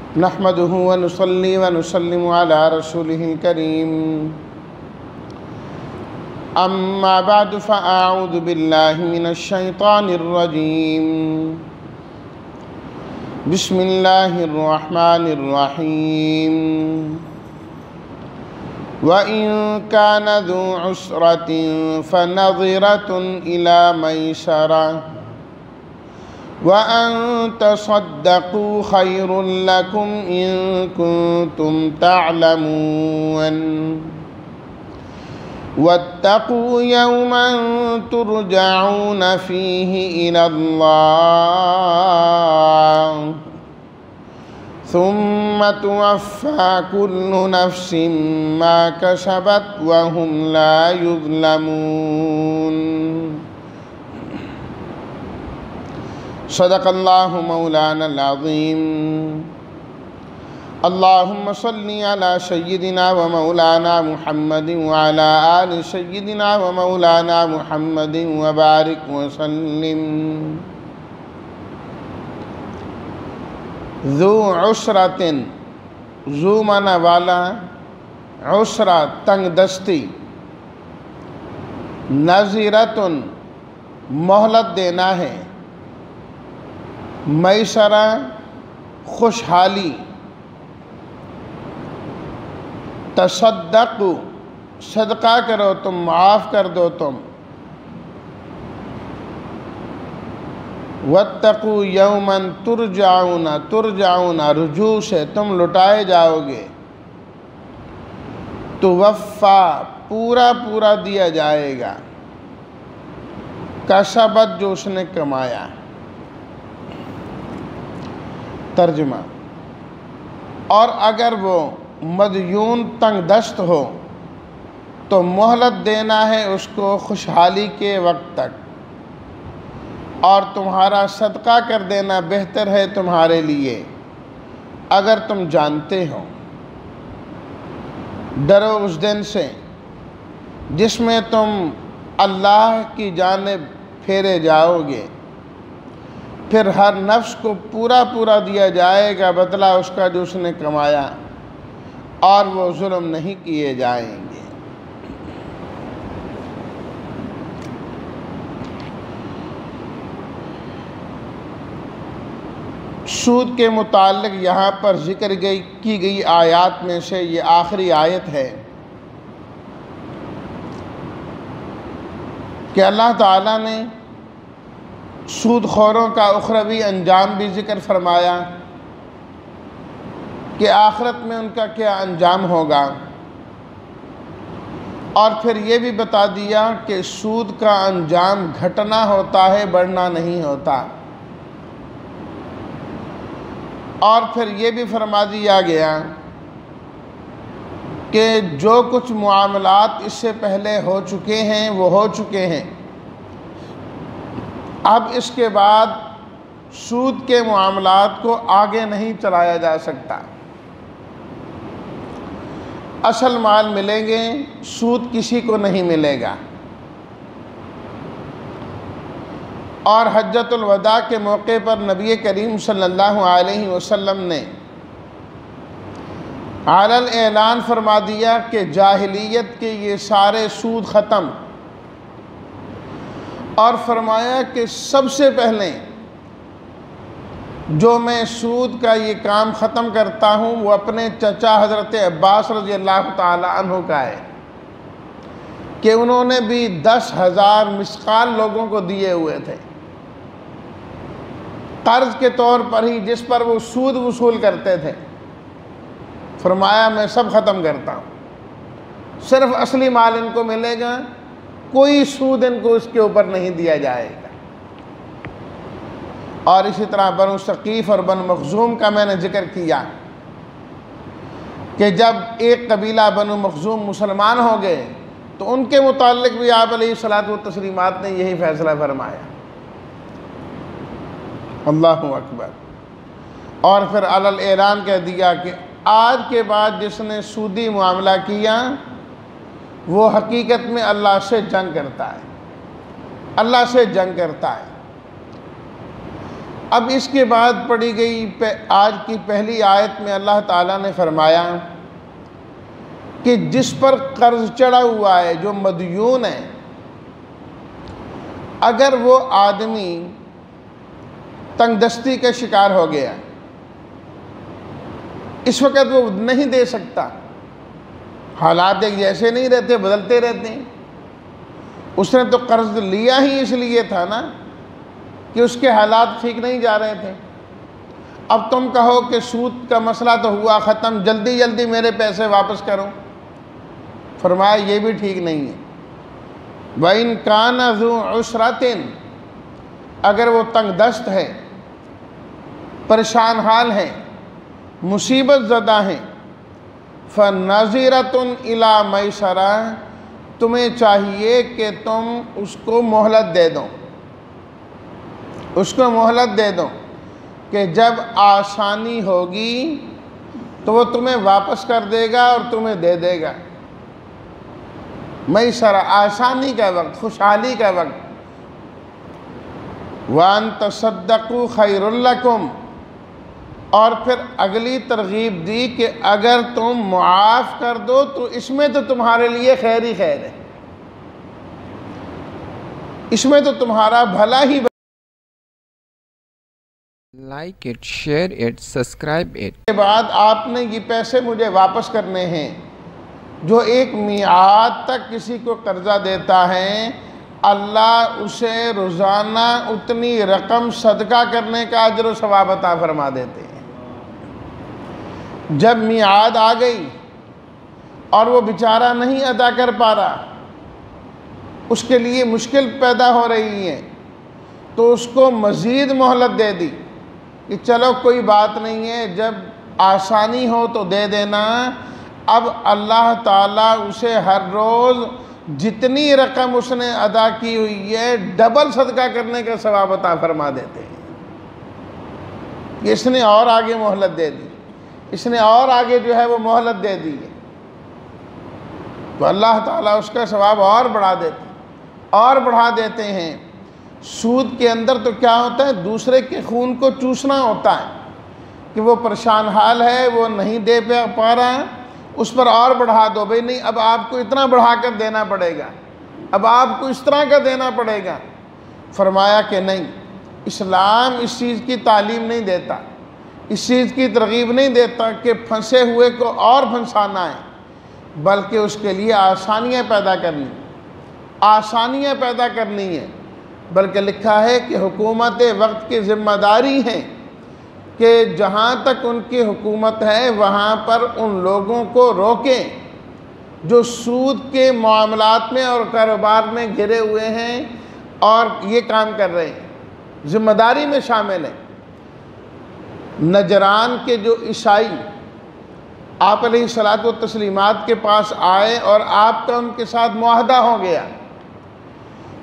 نحمده ونصلي ونسلم على رسوله الكريم أما بعد فأعوذ بالله من الشيطان الرجيم بسم الله الرحمن الرحيم وإن كان ذو عسرة فنظرة إلى ميسرة وأن تصدقوا خير لكم إن كنتم تعلمون واتقوا يوما ترجعون فيه إلى الله ثم توفى كل نفس ما كسبت وهم لا يظلمون صدق اللہ مولانا العظیم اللہم صلی علی سیدنا و مولانا محمد وعلی آل سیدنا و مولانا محمد وبارک وسلم ذو عسرت ذو معنی والا عسرہ تنگ دستی نظرۃ مہلت دینا ہے میسرہ خوشحالی تصدقوا صدقہ کرو تم معاف کر دو تم واتقوا یوما ترجعون رجوع سے تم لٹائے جاؤ گے توفا پورا دیا جائے گا کسبت جو اس نے کمایا ترجمہ اور اگر وہ مدیون تنگ دست ہو تو مہلت دینا ہے اس کو خوشحالی کے وقت تک اور تمہارا صدقہ کر دینا بہتر ہے تمہارے لیے اگر تم جانتے ہو ڈرو اس دن سے جس میں تم اللہ کی جانب پھیرے جاؤ گے پھر ہر نفس کو پورا دیا جائے گا بدلہ اس کا جو اس نے کمایا اور وہ ظلم نہیں کیے جائیں گے سود کے متعلق یہاں پر ذکر کی گئی آیات میں سے یہ آخری آیت ہے کہ اللہ تعالیٰ نے سود خوروں کا اخروی انجام بھی ذکر فرمایا کہ آخرت میں ان کا کیا انجام ہوگا اور پھر یہ بھی بتا دیا کہ سود کا انجام گھٹنا ہوتا ہے بڑھنا نہیں ہوتا اور پھر یہ بھی فرما دیا گیا کہ جو کچھ معاملات اس سے پہلے ہو چکے ہیں وہ ہو چکے ہیں اب اس کے بعد سود کے معاملات کو آگے نہیں چلایا جا سکتا اصل مال ملیں گے سود کسی کو نہیں ملے گا اور حجۃ الوداع کے موقع پر نبی کریم صلی اللہ علیہ وسلم نے علن اعلان فرما دیا کہ جاہلیت کے یہ سارے سود ختم اور فرمایا کہ سب سے پہلے جو میں سود کا یہ کام ختم کرتا ہوں وہ اپنے چچا حضرت عباس رضی اللہ تعالی عنہ کا ہے کہ انہوں نے بھی 10,000 مثقال لوگوں کو دیے ہوئے تھے قرض کے طور پر ہی جس پر وہ سود وصول کرتے تھے فرمایا میں سب ختم کرتا ہوں صرف اصلی مال ان کو ملے گا کوئی سود ان کو اس کے اوپر نہیں دیا جائے گا اور اسی طرح بنو ثقیف اور بنو مخزوم کا میں نے ذکر کیا کہ جب ایک قبیلہ بنو مخزوم مسلمان ہو گئے تو ان کے متعلق بھی آپ علیہ الصلاۃ والتسلیمات نے یہی فیصلہ فرمایا اللہ اکبر اور پھر علل اعلان کہہ دیا کہ آج کے بعد جس نے سودی معاملہ کیا وہ حقیقت میں اللہ سے جنگ کرتا ہے اللہ سے جنگ کرتا ہے اب اس کے بعد پڑھی گئی آج کی پہلی آیت میں اللہ تعالیٰ نے فرمایا کہ جس پر قرض چڑھا ہوا ہے، جو مدیون ہے، اگر وہ آدمی تنگ دستی کا شکار ہو گیا، اس وقت وہ نہیں دے سکتا، حالات ایک جیسے نہیں رہتے، بدلتے رہتے ہیں، اس نے تو قرض لیا ہی اس لیے تھا نا کہ اس کے حالات ٹھیک نہیں جا رہے تھے۔ اب تم کہو کہ سود کا مسئلہ تو ہوا ختم، جلدی جلدی میرے پیسے واپس کرو، فرمایا یہ بھی ٹھیک نہیں ہے۔ وَإِن كَانَ ذُو عُسْرَةٍ، اگر وہ تنگ دست ہے، پریشان حال ہے، مصیبت زدہ ہیں، فَنَظِرَةٌ إِلَىٰ مَيْسَرَةٍ، تمہیں چاہیے کہ تم اس کو مہلت دے دو، اس کو مہلت دے دو کہ جب آسانی ہوگی تو وہ تمہیں واپس کر دے گا اور تمہیں دے دے گا۔ میسرہ، آسانی کا وقت، خوشحالی کا وقت۔ وَأَن تَصَدَّقُوا خَيْرٌ لَكُمْ، اور پھر اگلی ترغیب دی کہ اگر تم معاف کر دو تو اس میں تو تمہارے لیے خیر ہی خیر ہے، اس میں تو تمہارا بھلا ہی like it, share it, subscribe it. کے بعد آپ نے یہ پیسے مجھے واپس کرنے ہیں۔ جو ایک میعاد تک کسی کو قرضہ دیتا ہے، اللہ اسے روزانہ اتنی رقم صدقہ کرنے کا اجر و ثواب عطا فرما دیتے ہیں۔ جب میعاد آ گئی اور وہ بیچارہ نہیں ادا کر پا رہا، اس کے لیے مشکل پیدا ہو رہی ہے، تو اس کو مزید مہلت دے دی کہ چلو کوئی بات نہیں ہے، جب آسانی ہو تو دے دینا۔ اب اللہ تعالیٰ اسے ہر روز جتنی رقم اس نے ادا کی ہوئی ہے ڈبل صدقہ کرنے کا ثواب عطا فرما دیتے ہیں۔ اس نے اور آگے مہلت دے دی، اس نے اور آگے جو ہے وہ مہلت دے دی ہے، تو اللہ تعالیٰ اس کا ثواب اور بڑھا دیتے ہیں۔ سود کے اندر تو کیا ہوتا ہے، دوسرے کے خون کو چوسنا ہوتا ہے کہ وہ پریشان حال ہے، وہ نہیں دے پا رہا، اس پر اور بڑھا دو، بھئی نہیں اب آپ کو اتنا بڑھا کر دینا پڑے گا، اب آپ کو اس طرح کا دینا پڑے گا۔ فرمایا کہ نہیں، اسلام اس چیز کی تعلیم نہیں دیتا، اس چیز کی ترغیب نہیں دیتا کہ پھنسے ہوئے کو اور پھنسانا ہے، بلکہ اس کے لیے آسانیاں پیدا کرنی ہے۔ بلکہ لکھا ہے کہ حکومت وقت کی ذمہ داری ہے کہ جہاں تک ان کی حکومت ہے وہاں پر ان لوگوں کو روکیں جو سود کے معاملات میں اور کاروبار میں گھرے ہوئے ہیں اور یہ کام کر رہے ہیں، ذمہ داری میں شامل ہیں۔ نجران کے جو عیسائی آپ علیہ الصلاۃ والتسلیمات کے پاس آئے اور آپ کا ان کے ساتھ معاہدہ ہو گیا،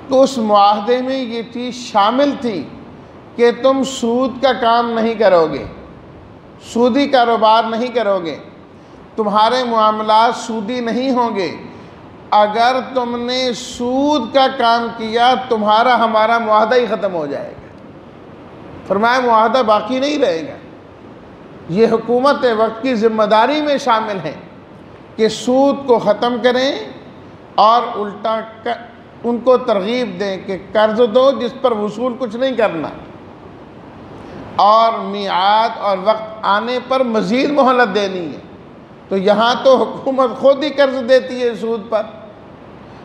تو اس معاہدے میں یہ چیز شامل تھی کہ تم سود کا کام نہیں کرو گے، سودی کاروبار نہیں کرو گے، تمہارے معاملات سودی نہیں ہوں گے۔ اگر تم نے سود کا کام کیا تمہارا ہمارا معاہدہ ہی ختم ہو جائے گا۔ فرمایا معاہدہ باقی نہیں رہے گا۔ یہ حکومت وقت کی ذمہ داری میں شامل ہے کہ سود کو ختم کریں اور الٹا ان کو ترغیب دیں کہ قرض دو جس پر وصول کچھ نہیں کرنا، اور میعاد اور وقت آنے پر مزید مہلت دینی ہے۔ تو یہاں تو حکومت خود ہی قرض دیتی ہے سود پر،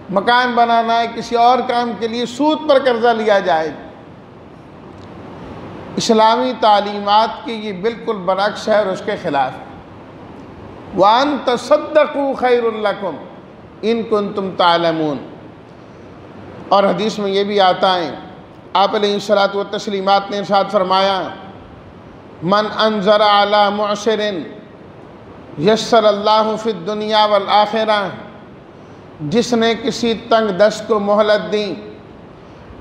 مکان بنانا ہے، کسی اور کام کے لیے سود پر قرضہ لیا جائے۔ اسلامی تعلیمات کی یہ بالکل برعکس ہے اور اس کے خلاف ہے۔ وَأَن تَصَدَّقُوا خَيْرٌ لَكُمْ إِن كُنتُمْ تَعْلَمُونَ۔ اور حدیث میں یہ بھی آتا ہے، آپ علیہ الصلاۃ والتسلیمات نے ارشاد فرمایا، من انظر علی معسر یسر اللہ فی الدنیا والآخرہ، جس نے کسی تنگ دست کو مہلت دی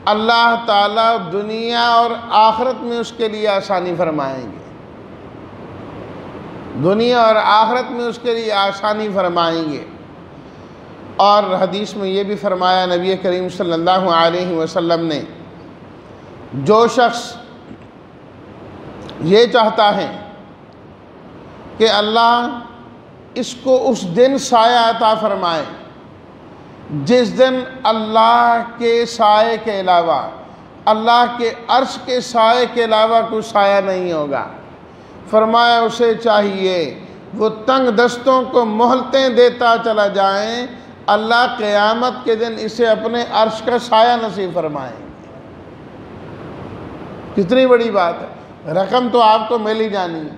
اللہ تعالیٰ دنیا اور آخرت میں اس کے لیے آسانی فرمائیں گے، دنیا اور آخرت میں اس کے لیے آسانی فرمائیں گے۔ اور حدیث میں یہ بھی فرمایا نبی کریم صلی اللہ علیہ وسلم نے، جو شخص یہ چاہتا ہے کہ اللہ اس کو اس دن سایہ عطا فرمائے جس دن اللہ کے سائے کے علاوہ، اللہ کے عرش کے سائے کے علاوہ کوئی سایہ نہیں ہوگا۔ فرمایا اسے چاہیے وہ تنگ دستوں کو مہلتیں دیتا چلا جائیں، اللہ قیامت کے دن اسے اپنے عرش کا سایہ نصیب فرمائیں گے۔ کتنی بڑی بات ہے، رقم تو آپ کو مل ہی جانی ہے،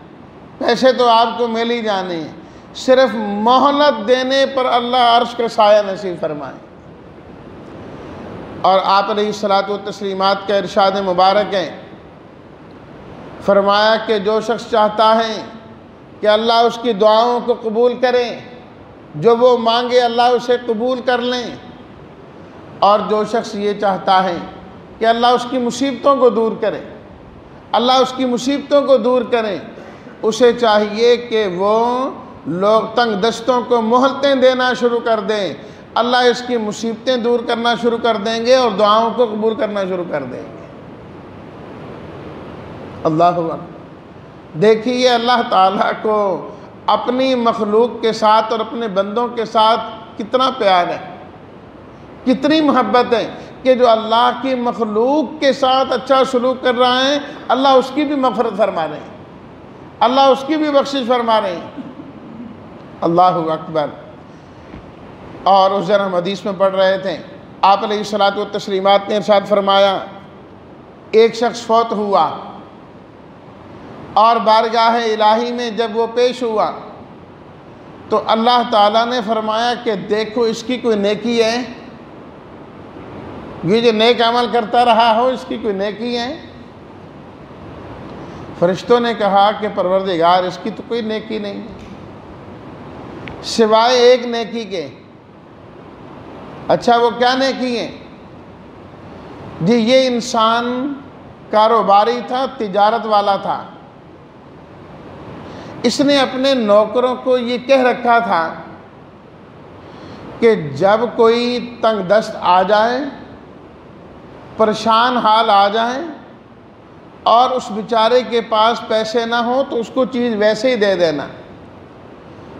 پیسے تو آپ کو مل ہی جانے ہیں، صرف مہلت دینے پر اللہ عرش کا سایہ نصیب فرمائیں۔ اور آپ علیہ الصلاۃ والتسلیمات کا ارشاد مبارک ہے، فرمایا کہ جو شخص چاہتا ہے کہ اللہ اس کی دعاؤں کو قبول کرے، جو وہ مانگے اللہ اسے قبول کر لیں، اور جو شخص یہ چاہتا ہے کہ اللہ اس کی مصیبتوں کو دور کرے، اللہ اس کی مصیبتوں کو دور کرے، اسے چاہیے کہ وہ لوگ تنگ دستوں کو مہلتیں دینا شروع کر دیں، اللہ اس کی مصیبتیں دور کرنا شروع کر دیں گے اور دعاؤں کو قبول کرنا شروع کر دیں گے۔ اللہ اکبر۔ دیکھیے اللہ تعالیٰ کو اپنی مخلوق کے ساتھ اور اپنے بندوں کے ساتھ کتنا پیار ہے، کتنی محبت ہے کہ جو اللہ کی مخلوق کے ساتھ اچھا سلوک کر رہا ہے، اللہ اس کی بھی مغفرت فرما رہے ہیں، اللہ اس کی بھی بخشش فرما رہے ہیں۔ اللہ اکبر۔ اور اس دن ہم حدیث میں پڑھ رہے تھے، آپ علیہ الصلاۃ والتسلیمات نے ارشاد فرمایا، ایک شخص فوت ہوا اور بارگاہ الہی میں جب وہ پیش ہوا تو اللہ تعالیٰ نے فرمایا کہ دیکھو اس کی کوئی نیکی ہے، یہ جو نیک عمل کرتا رہا ہو اس کی کوئی نیکی ہے؟ فرشتوں نے کہا کہ پروردگار اس کی تو کوئی نیکی نہیں سوائے ایک نیکی کے۔ اچھا وہ کیا نیکی ہے؟ جی یہ انسان کاروباری تھا، تجارت والا تھا، اس نے اپنے نوکروں کو یہ کہہ رکھا تھا کہ جب کوئی تنگ دست آ جائے، پریشان حال آ جائیں اور اس بیچارے کے پاس پیسے نہ ہوں تو اس کو چیز ویسے ہی دے دینا،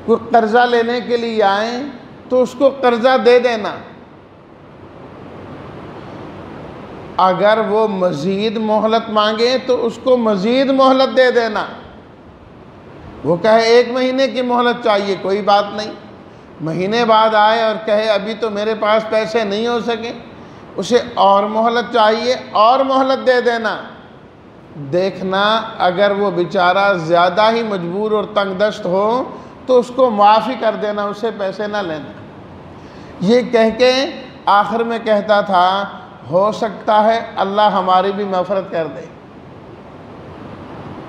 کوئی قرضہ لینے کے لیے آئیں تو اس کو قرضہ دے دینا، اگر وہ مزید مہلت مانگے تو اس کو مزید مہلت دے دینا، وہ کہے 1 مہینے کی مہلت چاہیے کوئی بات نہیں، مہینے بعد آئے اور کہے ابھی تو میرے پاس پیسے نہیں ہو سکے، اسے اور مہلت چاہیے اور مہلت دے دینا۔ دیکھنا اگر وہ بیچارہ زیادہ ہی مجبور اور تنگ دست ہو تو اس کو معافی کر دینا، اسے پیسے نہ لینا۔ یہ کہہ کے آخر میں کہتا تھا ہو سکتا ہے اللہ ہماری بھی مغفرت کر دے،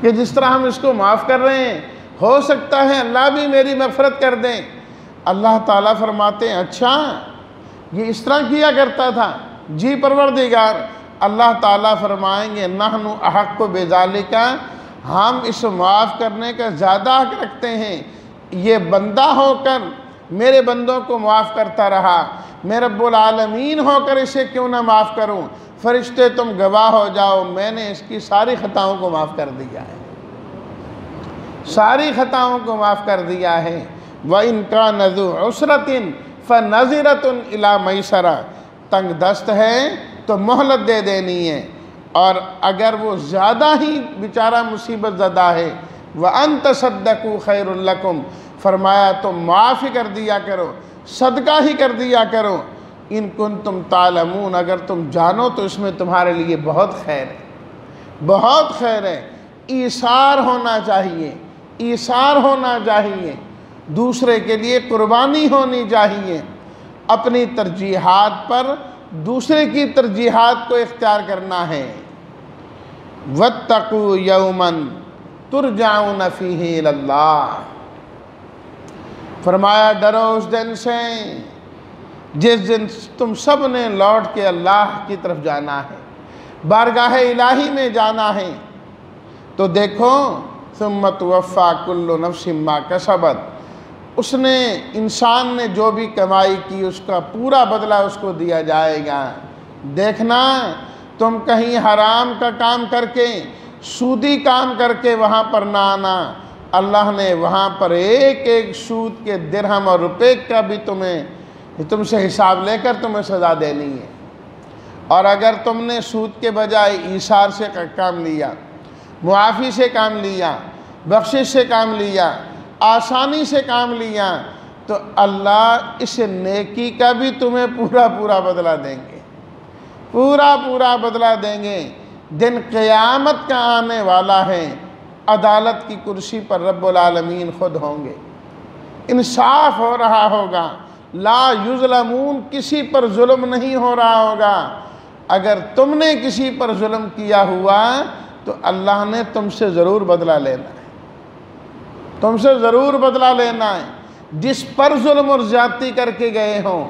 کہ جس طرح ہم اس کو معاف کر رہے ہیں ہو سکتا ہے اللہ بھی میری مغفرت کر دیں۔ اللہ تعالیٰ فرماتے ہیں اچھا یہ اس طرح کیا کرتا تھا؟ جی پروردگار۔ اللہ تعالیٰ فرمائیں گے نحن احق بذالک، ہم اس معاف کرنے کا زیادہ حق رکھتے ہیں، یہ بندہ ہو کر میرے بندوں کو معاف کرتا رہا، میں رب العالمین ہو کر اسے کیوں نہ معاف کروں؟ فرشتے تم گواہ ہو جاؤ، میں نے اس کی ساری خطاؤں کو معاف کر دیا ہے، ساری خطاؤں کو معاف کر دیا ہے۔ وَإِن كَانَ ذُو عُسْرَةٍ فَنَظِرَةٌ إِلَىٰ مَيْسَرَةٍ، تنگ دست ہے تو مہلت دے دینی ہے، اور اگر وہ زیادہ ہی بیچارہ مصیبت زدہ ہے وَأَن تَصَدَّقُوا خَيْرٌ لَكُمْ، فرمایا تم معافی کر دیا کرو، صدقہ ہی کر دیا کرو، ان کنتم تعلمون، اگر تم جانو تو اس میں تمہارے لیے بہت خیر ہے، بہت خیر ہے۔ ایثار ہونا چاہیے، ایثار ہونا چاہیے، دوسرے کے لیے قربانی ہونی چاہیے، اپنی ترجیحات پر دوسرے کی ترجیحات کو اختیار کرنا ہے۔ وَاتَّقُوا يَوْمًا تُرْجَعُونَ فِيهِ إِلَى اللَّهِ، فرمایا ڈرو اس دن سے جس دن تم سب نے لوٹ کے اللہ کی طرف جانا ہے، بارگاہ الہی میں جانا ہے۔ تو دیکھو ثُمَّ تُوَفَّى كُلُّ نَفْسٍ مَّا كَسَبَتْ، اس نے انسان نے جو بھی کمائی کی اس کا پورا بدلہ اس کو دیا جائے گا۔ دیکھنا تم کہیں حرام کا کام کر کے سودی کام کر کے وہاں پر نہ آنا، اللہ نے وہاں پر ایک ایک سود کے درہم اور روپے کا بھی تم سے حساب لے کر تمہیں سزا دینی ہے۔ اور اگر تم نے سود کے بجائے ایثار سے کام لیا، معافی سے کام لیا، بخشش سے کام لیا، آسانی سے کام لیا، تو اللہ اس نیکی کا بھی تمہیں پورا بدلہ دیں گے، پورا بدلہ دیں گے۔ دن قیامت کا آنے والا ہے، عدالت کی کرسی پر رب العالمین خود ہوں گے، انصاف ہو رہا ہوگا، لا یظلمون، کسی پر ظلم نہیں ہو رہا ہوگا۔ اگر تم نے کسی پر ظلم کیا ہوا تو اللہ نے تم سے ضرور بدلہ لینا ہے، تم سے ضرور بدلہ لینا ہے۔ جس پر ظلم اور زیادتی کر کے گئے ہوں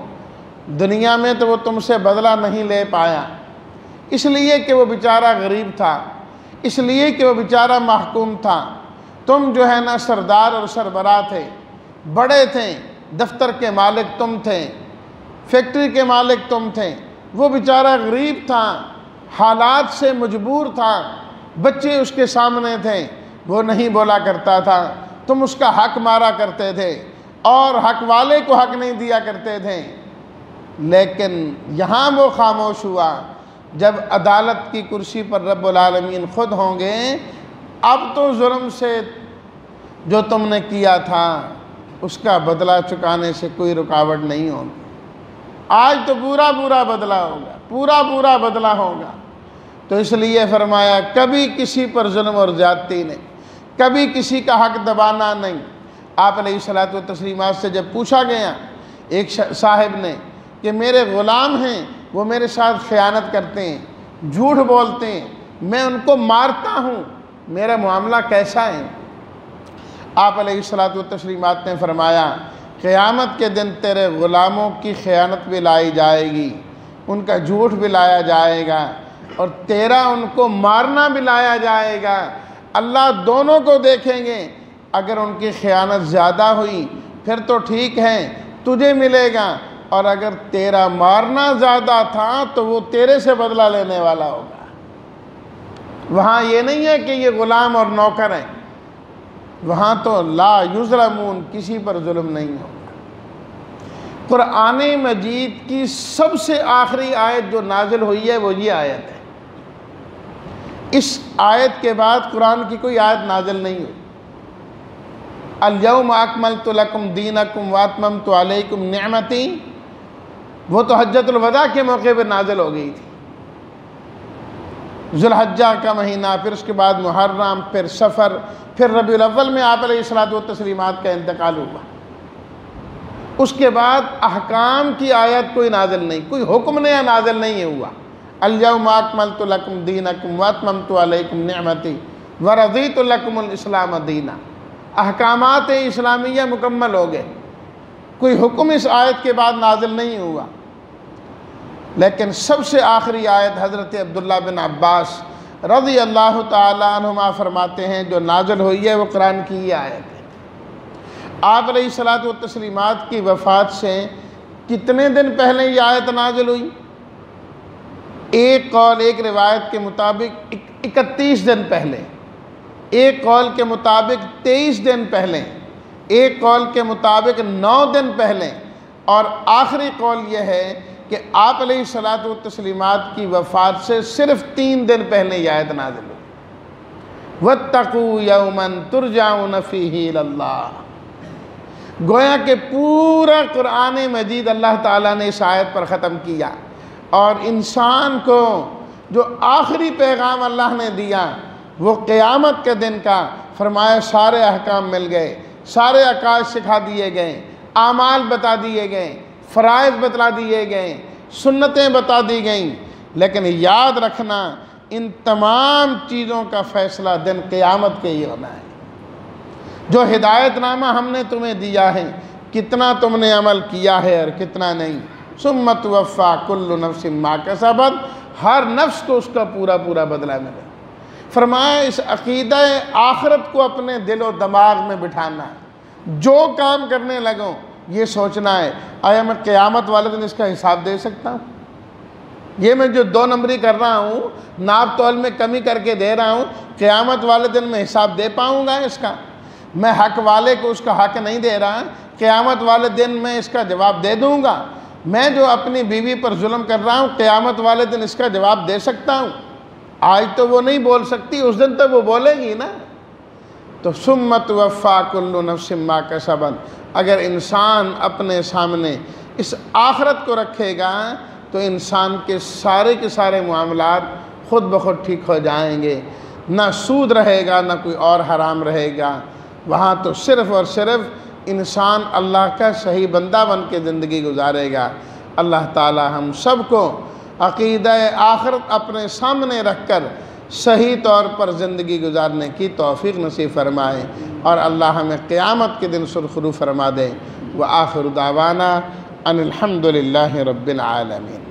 دنیا میں تو وہ تم سے بدلہ نہیں لے پایا، اس لیے کہ وہ بیچارہ غریب تھا، اس لیے کہ وہ بیچارہ محکوم تھا۔ تم جو ہے نا سردار اور سربراہ تھے، بڑے تھے، دفتر کے مالک تم تھے، فیکٹری کے مالک تم تھے، وہ بیچارہ غریب تھا، حالات سے مجبور تھا، بچے اس کے سامنے تھے، وہ نہیں بولا کرتا تھا، تم اس کا حق مارا کرتے تھے اور حق والے کو حق نہیں دیا کرتے تھے۔ لیکن یہاں وہ خاموش ہوا جب عدالت کی کرسی پر رب العالمین خود ہوں گے، اب تو ظلم سے جو تم نے کیا تھا اس کا بدلہ چکانے سے کوئی رکاوٹ نہیں ہوگی۔ آج تو پورا بدلہ ہوگا، پورا بدلہ ہوگا۔ تو اس لیے فرمایا کبھی کسی پر ظلم اور زیادتی نہیں، کبھی کسی کا حق دبانا نہیں۔ آپ علیہ الصلوۃ والتسلیمات سے جب پوچھا گیا ایک صاحب نے کہ میرے غلام ہیں، وہ میرے ساتھ خیانت کرتے ہیں، جھوٹ بولتے ہیں، میں ان کو مارتا ہوں، میرا معاملہ کیسا ہے؟ آپ علیہ الصلوۃ والتسلیمات نے فرمایا قیامت کے دن تیرے غلاموں کی خیانت بھی لائی جائے گی، ان کا جھوٹ بھی لایا جائے گا، اور تیرا ان کو مارنا بھی لایا جائے گا۔ اللہ دونوں کو دیکھیں گے، اگر ان کی خیانت زیادہ ہوئی پھر تو ٹھیک ہے، تجھے ملے گا، اور اگر تیرا مارنا زیادہ تھا تو وہ تیرے سے بدلہ لینے والا ہوگا۔ وہاں یہ نہیں ہے کہ یہ غلام اور نوکر ہیں، وہاں تو لا یظلمون، کسی پر ظلم نہیں ہوگا۔ قرآن مجید کی سب سے آخری آیت جو نازل ہوئی ہے وہ یہ آیت ہے۔ اس آیت کے بعد قرآن کی کوئی آیت نازل نہیں ہوئی۔ الیوم اکملت لکم دینکم واتممت علیکم نعمتی، وہ تو حجۃ الوداع کے موقع پہ نازل ہو گئی تھی، ذو الحجہ کا مہینہ، پھر اس کے بعد محرم، پھر سفر، پھر ربیع الاول میں آپ علیہ الصلوۃ والتسلیمات کا انتقال ہوا۔ اس کے بعد احکام کی آیت کوئی نازل نہیں، کوئی حکم نیا نازل نہیں ہوا۔ الیوم اکملت لکم دینکم واتممت علیکم نعمتی ورضیت لکم الاسلام دینا، احکامات اسلامیہ مکمل ہو گئے، کوئی حکم اس آیت کے بعد نازل نہیں ہوا۔ لیکن سب سے آخری آیت حضرت عبداللہ بن عباس رضی اللہ تعالی عنہما فرماتے ہیں جو نازل ہوئی ہے وہ قرآن کی یہ آیت ہے۔ آپ علیہ الصلوۃ والتسلیمات کی وفات سے کتنے دن پہلے یہ آیت نازل ہوئی؟ ایک قول، ایک روایت کے مطابق 31 دن پہلے، ایک قول کے مطابق 23 دن پہلے، ایک قول کے مطابق 9 دن پہلے، اور آخری قول یہ ہے کہ آپ علیہ الصلوۃ والتسلیمات کی وفات سے صرف 3 دن پہلے یہ آیت نازل ہوئی۔ وَاتَّقُوا يَوْمًا تُرْجَعُونَ فِيهِ إِلَى اللَّهِ، گویا کہ پورا قرآن مجید اللہ تعالیٰ نے اس آیت پر ختم کیا، اور انسان کو جو آخری پیغام اللہ نے دیا وہ قیامت کے دن کا، فرمایا سارے احکام مل گئے، سارے عقائد سکھا دیے گئے، اعمال بتا دیے گئے، فرائض بتلا دیے گئے، سنتیں بتا دی گئیں، لیکن یاد رکھنا ان تمام چیزوں کا فیصلہ دن قیامت کے ہی ہونا ہے۔ جو ہدایت نامہ ہم نے تمہیں دیا ہے، کتنا تم نے عمل کیا ہے اور کتنا نہیں، ثم توفیٰ کل نفس ما کسبت، ہر نفس کو اس کا پورا بدلہ ملے۔ فرمایا اس عقیدہ آخرت کو اپنے دل و دماغ میں بٹھانا ہے، جو کام کرنے لگوں یہ سوچنا ہے آیا میں قیامت والے دن اس کا حساب دے سکتا ہوں؟ یہ میں جو 2 نمبری کر رہا ہوں، ناپ تول میں کمی کر کے دے رہا ہوں، قیامت والے دن میں حساب دے پاؤں گا اس کا؟ میں حق والے کو اس کا حق نہیں دے رہا، قیامت والے دن میں اس کا جواب دے دوں گا۔ میں جو اپنی بیوی پر ظلم کر رہا ہوں، قیامت والے دن اس کا جواب دے سکتا ہوں؟ آج تو وہ نہیں بول سکتی، اس دن تو وہ بولے گی نا۔ تو ثم توفیٰ کل نفس ما کسبت، اگر انسان اپنے سامنے اس آخرت کو رکھے گا تو انسان کے سارے معاملات خود بخود ٹھیک ہو جائیں گے، نہ سود رہے گا، نہ کوئی اور حرام رہے گا۔ وہاں تو صرف اور صرف انسان اللہ کا صحیح بندہ بن کے زندگی گزارے گا۔ اللہ تعالی ہم سب کو عقیدہ آخرت اپنے سامنے رکھ کر صحیح طور پر زندگی گزارنے کی توفیق نصیب فرمائے، اور اللہ ہمیں قیامت کے دن سرخرو فرما دے۔ وآخر دعوانا ان الحمد للہ رب العالمین۔